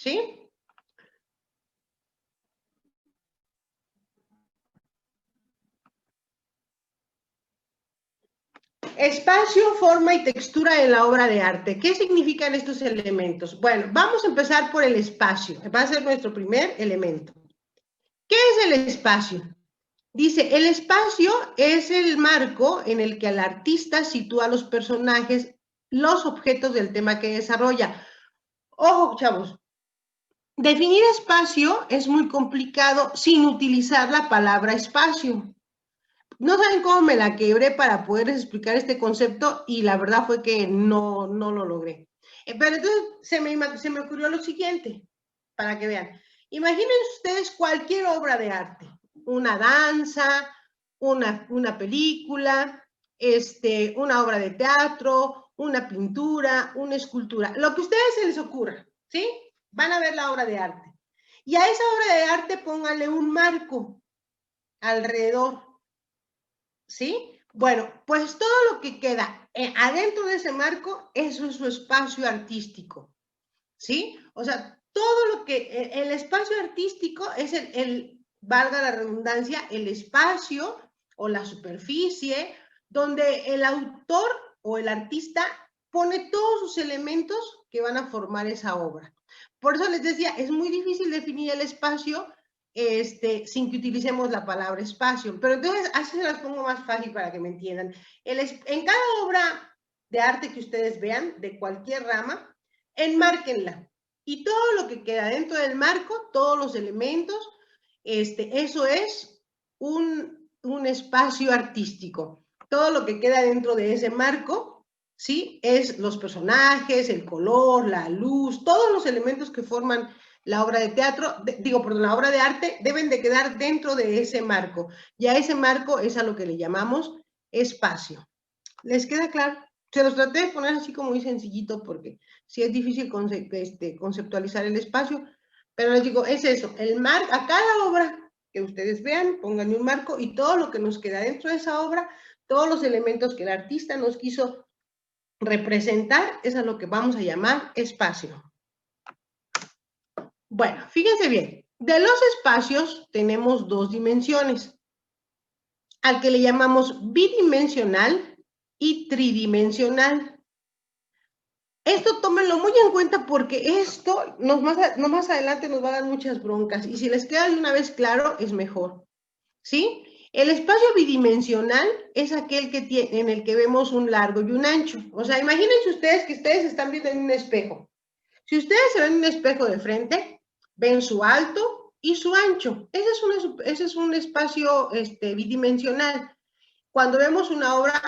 ¿Sí? Espacio, forma y textura en la obra de arte. ¿Qué significan estos elementos? Bueno, vamos a empezar por el espacio. Va a ser nuestro primer elemento. ¿Qué es el espacio? Dice, el espacio es el marco en el que el artista sitúa a los personajes, los objetos del tema que desarrolla. Ojo, chavos, definir espacio es muy complicado sin utilizar la palabra espacio. No saben cómo me la quebré para poder explicar este concepto y la verdad fue que no lo logré. Pero entonces se me ocurrió lo siguiente, para que vean. Imaginen ustedes cualquier obra de arte, una danza, una película, una obra de teatro, una pintura, una escultura, lo que a ustedes se les ocurra, ¿sí? Van a ver la obra de arte. Y a esa obra de arte pónganle un marco alrededor. ¿Sí? Bueno, pues todo lo que queda adentro de ese marco, eso es su espacio artístico, ¿sí? O sea, todo lo que, el espacio artístico es valga la redundancia, el espacio o la superficie donde el autor o el artista pone todos sus elementos que van a formar esa obra. Por eso les decía, es muy difícil definir el espacio sin que utilicemos la palabra espacio. Pero entonces, así se las pongo más fácil para que me entiendan. En cada obra de arte que ustedes vean, de cualquier rama, enmárquenla. Y todo lo que queda dentro del marco, todos los elementos, eso es un espacio artístico. Todo lo que queda dentro de ese marco, ¿sí? Es los personajes, el color, la luz, todos los elementos que forman la obra de teatro, la obra de arte, deben de quedar dentro de ese marco. Y a ese marco es a lo que le llamamos espacio. ¿Les queda claro? Se los traté de poner así como muy sencillito porque sí es difícil conceptualizar el espacio, pero les digo, es eso, a cada obra que ustedes vean, pónganle un marco y todo lo que nos queda dentro de esa obra, todos los elementos que el artista nos quiso representar, es a lo que vamos a llamar espacio. Bueno, fíjense bien, de los espacios tenemos dos dimensiones, al que le llamamos bidimensional y tridimensional. Esto tómenlo muy en cuenta porque esto más adelante nos va a dar muchas broncas y si les queda de una vez claro, es mejor, ¿sí? El espacio bidimensional es aquel en el que vemos un largo y un ancho. O sea, imagínense ustedes que ustedes están viendo en un espejo. Si ustedes se ven en un espejo de frente, ven su alto y su ancho. Ese es un espacio bidimensional. Cuando vemos una obra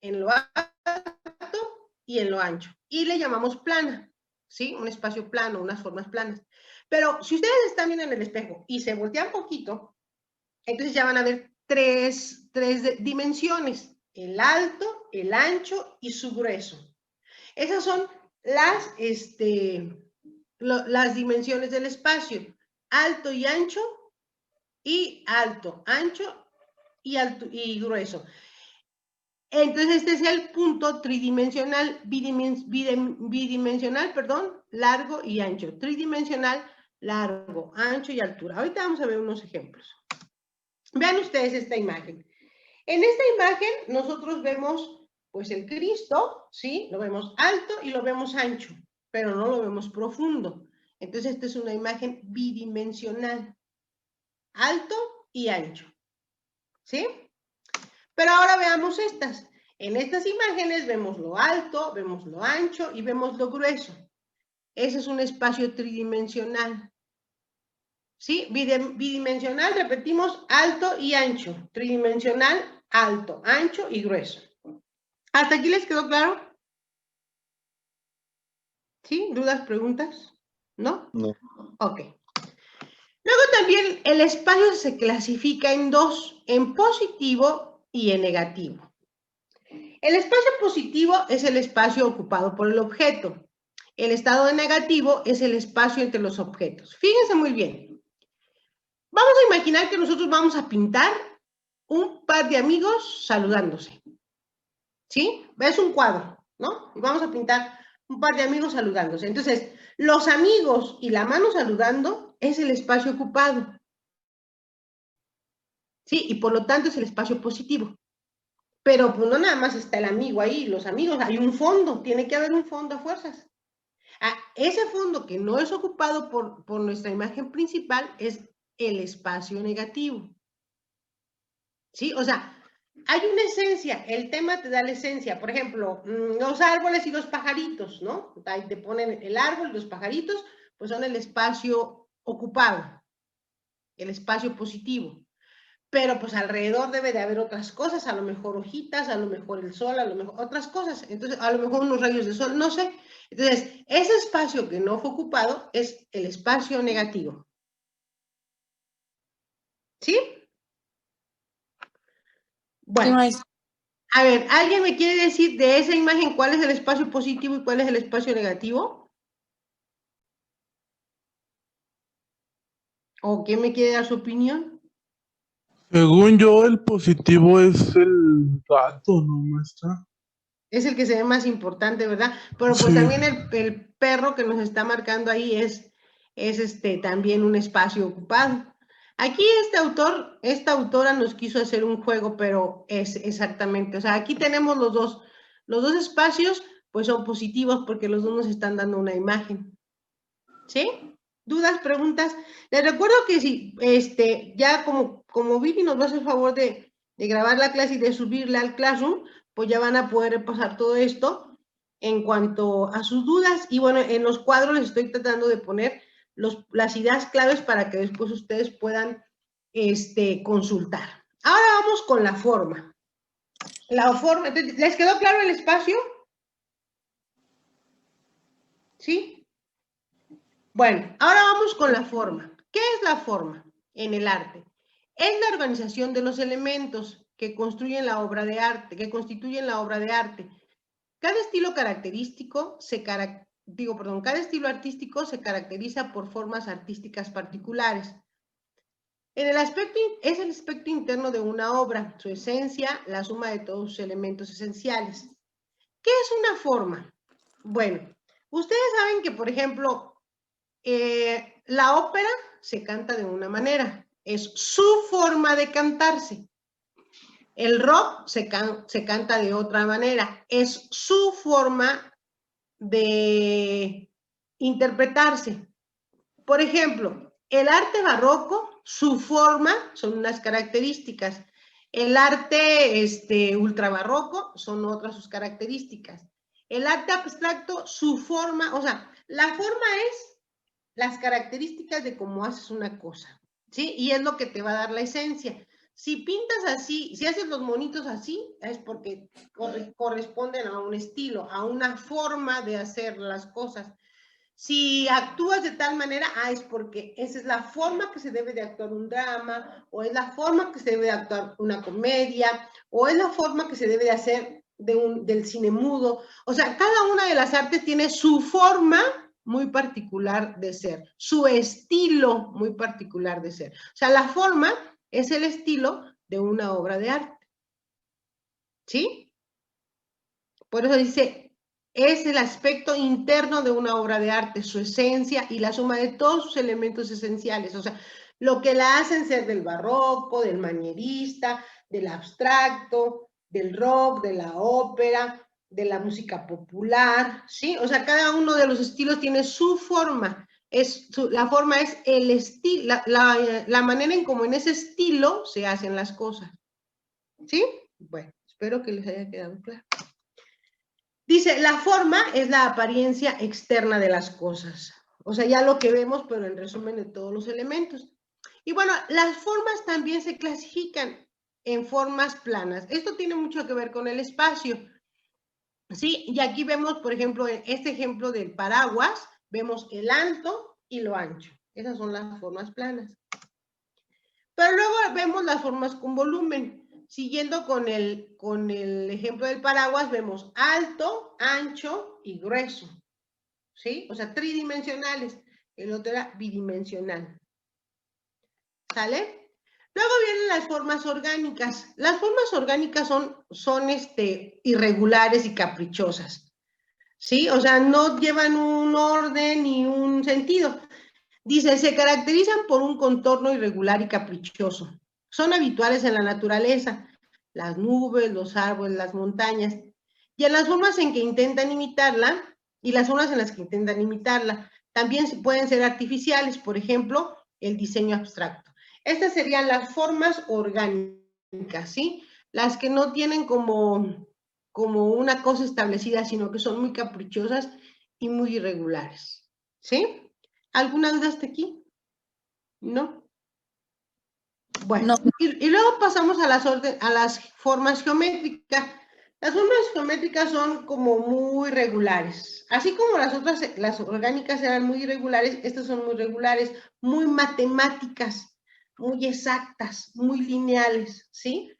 en lo alto y en lo ancho. Y le llamamos plana, ¿sí? Un espacio plano, unas formas planas. Pero si ustedes están viendo en el espejo y se voltean poquito, entonces ya van a ver tres dimensiones, el alto, el ancho y su grueso. Esas son las dimensiones del espacio, alto y ancho, y alto, ancho y grueso. Entonces, este es el punto tridimensional, bidimensional, largo y ancho. Tridimensional, largo, ancho y altura. Ahorita vamos a ver unos ejemplos. Vean ustedes esta imagen. En esta imagen nosotros vemos, pues, el Cristo, ¿sí? Lo vemos alto y lo vemos ancho, pero no lo vemos profundo. Entonces, esta es una imagen bidimensional, alto y ancho, ¿sí? Pero ahora veamos estas. En estas imágenes vemos lo alto, vemos lo ancho y vemos lo grueso. Ese es un espacio tridimensional. ¿Sí? Bidimensional, repetimos, alto y ancho. Tridimensional, alto, ancho y grueso. ¿Hasta aquí les quedó claro? ¿Sí? ¿Dudas, preguntas? ¿No? No. Ok. Luego también el espacio se clasifica en dos, en positivo y en negativo. El espacio positivo es el espacio ocupado por el objeto. El estado de negativo es el espacio entre los objetos. Fíjense muy bien. Vamos a imaginar que nosotros vamos a pintar un par de amigos saludándose. ¿Sí? Es un cuadro, ¿no? Y vamos a pintar un par de amigos saludándose. Entonces, los amigos y la mano saludando es el espacio ocupado. ¿Sí? Y por lo tanto es el espacio positivo. Pero pues no nada más está el amigo ahí, los amigos, hay un fondo, tiene que haber un fondo a fuerzas. Ese fondo que no es ocupado por nuestra imagen principal es el espacio negativo. ¿Sí? O sea, hay una esencia, el tema te da la esencia. Por ejemplo, los árboles y los pajaritos, ¿no? Ahí te ponen el árbol y los pajaritos, pues son el espacio ocupado, el espacio positivo. Pero pues alrededor debe de haber otras cosas, a lo mejor hojitas, a lo mejor el sol, a lo mejor otras cosas, entonces a lo mejor unos rayos de sol, no sé. Entonces, ese espacio que no fue ocupado es el espacio negativo. ¿Sí? Bueno, a ver, ¿alguien me quiere decir de esa imagen cuál es el espacio positivo y cuál es el espacio negativo? ¿O quién me quiere dar su opinión? Según yo, el positivo es el gato, ¿no, maestra? Es el que se ve más importante, ¿verdad? Pero pues Sí. también el perro que nos está marcando ahí es también un espacio ocupado. Aquí esta autora nos quiso hacer un juego, pero es exactamente, o sea, aquí tenemos los dos espacios, pues son positivos porque los dos nos están dando una imagen. ¿Sí? ¿Dudas, preguntas? Les recuerdo que si, ya como Vivi nos va a hacer el favor de grabar la clase y de subirla al Classroom, pues ya van a poder repasar todo esto en cuanto a sus dudas. Y bueno, en los cuadros les estoy tratando de poner las ideas claves para que después ustedes puedan consultar. Ahora vamos con la forma. La forma, ¿les quedó claro el espacio? ¿Sí? Bueno, ahora vamos con la forma. ¿Qué es la forma en el arte? Es la organización de los elementos que construyen la obra de arte, que constituyen la obra de arte. Cada estilo característico cada estilo artístico se caracteriza por formas artísticas particulares. Es el aspecto interno de una obra, su esencia, la suma de todos sus elementos esenciales. ¿Qué es una forma? Bueno, ustedes saben que, por ejemplo, la ópera se canta de una manera, es su forma de cantarse. El rock se canta de otra manera, es su forma de interpretarse. Por ejemplo, el arte barroco, su forma son unas características. El arte ultrabarroco son otras sus características. El arte abstracto, su forma, o sea, la forma es las características de cómo haces una cosa, ¿sí? Y es lo que te va a dar la esencia. Si pintas así, si haces los monitos así, es porque corresponden a un estilo, a una forma de hacer las cosas. Si actúas de tal manera, es porque esa es la forma que se debe de actuar un drama, o es la forma que se debe de actuar una comedia, o es la forma que se debe de hacer del cine mudo. O sea, cada una de las artes tiene su forma muy particular de ser, su estilo muy particular de ser. O sea, la forma es el estilo de una obra de arte. ¿Sí? Por eso dice, es el aspecto interno de una obra de arte, su esencia y la suma de todos sus elementos esenciales. O sea, lo que la hacen ser del barroco, del manierista, del abstracto, del rock, de la ópera, de la música popular, ¿sí? O sea, cada uno de los estilos tiene su forma. La forma es el estilo, la manera en cómo en ese estilo se hacen las cosas. ¿Sí? Bueno, espero que les haya quedado claro. Dice, la forma es la apariencia externa de las cosas. O sea, ya lo que vemos, pero en resumen de todos los elementos. Y bueno, las formas también se clasifican en formas planas. Esto tiene mucho que ver con el espacio. Sí, y aquí vemos, por ejemplo, en este ejemplo del paraguas, vemos el alto y lo ancho. Esas son las formas planas. Pero luego vemos las formas con volumen. Siguiendo con el ejemplo del paraguas, vemos alto, ancho y grueso. ¿Sí? O sea, tridimensionales. El otro era bidimensional. ¿Sale? Luego vienen las formas orgánicas. Las formas orgánicas son irregulares y caprichosas. ¿sí? O sea, no llevan un orden ni un sentido. Dice, se caracterizan por un contorno irregular y caprichoso. Son habituales en la naturaleza, las nubes, los árboles, las montañas, y en las formas en que intentan imitarla, y las formas en las que intentan imitarla, también pueden ser artificiales, por ejemplo, el diseño abstracto. Estas serían las formas orgánicas, ¿sí? Las que no tienen como una cosa establecida, sino que son muy caprichosas y muy irregulares, ¿sí? ¿Alguna duda hasta aquí? ¿No? Bueno, No. y luego pasamos a las formas geométricas. Las formas geométricas son como muy regulares. Así como las otras, las orgánicas eran muy irregulares, estas son muy regulares, muy matemáticas, muy exactas, muy lineales, ¿sí?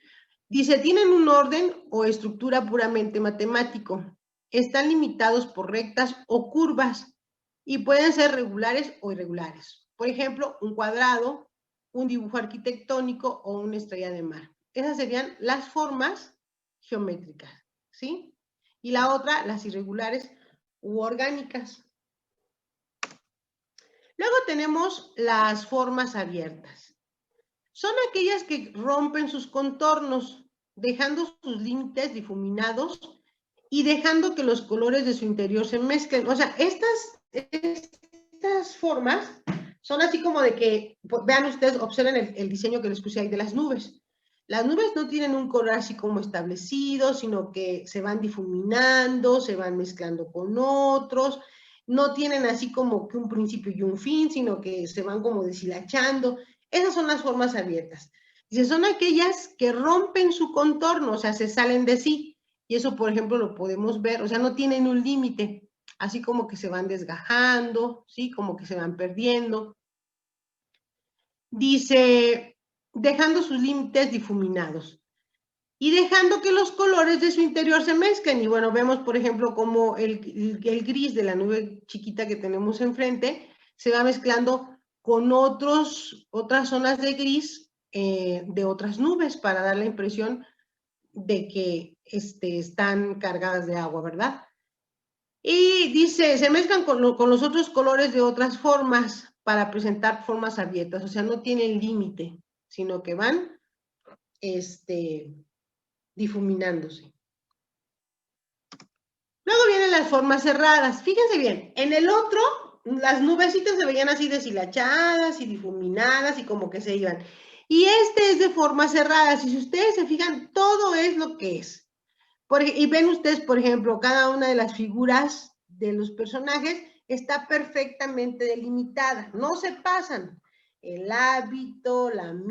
Dice, tienen un orden o estructura puramente matemático. Están limitados por rectas o curvas y pueden ser regulares o irregulares. Por ejemplo, un cuadrado, un dibujo arquitectónico o una estrella de mar. Esas serían las formas geométricas, ¿sí? Y la otra, las irregulares u orgánicas. Luego tenemos las formas abiertas. Son aquellas que rompen sus contornos, dejando sus límites difuminados y dejando que los colores de su interior se mezclen. O sea, estas formas son así como de que, vean ustedes, observen el diseño que les puse ahí de las nubes. Las nubes no tienen un color así como establecido, sino que se van difuminando, se van mezclando con otros, no tienen así como que un principio y un fin, sino que se van como deshilachando. Esas son las formas abiertas. Dice, son aquellas que rompen su contorno, o sea, se salen de sí. Y eso, por ejemplo, lo podemos ver, o sea, no tienen un límite, así como que se van desgajando, ¿sí? Como que se van perdiendo. Dice, dejando sus límites difuminados y dejando que los colores de su interior se mezclen. Y bueno, vemos, por ejemplo, como el gris de la nube chiquita que tenemos enfrente se va mezclando con otras zonas de gris de otras nubes para dar la impresión de que están cargadas de agua, ¿verdad? Y dice, se mezclan con los otros colores de otras formas para presentar formas abiertas, o sea, no tienen límite, sino que van difuminándose. Luego vienen las formas cerradas. Fíjense bien, en el otro, las nubecitas se veían así deshilachadas y difuminadas y como que se iban. Y este es de formas cerradas. Y si ustedes se fijan, todo es lo que es. Y ven ustedes, por ejemplo, cada una de las figuras de los personajes está perfectamente delimitada. No se pasan. El hábito, la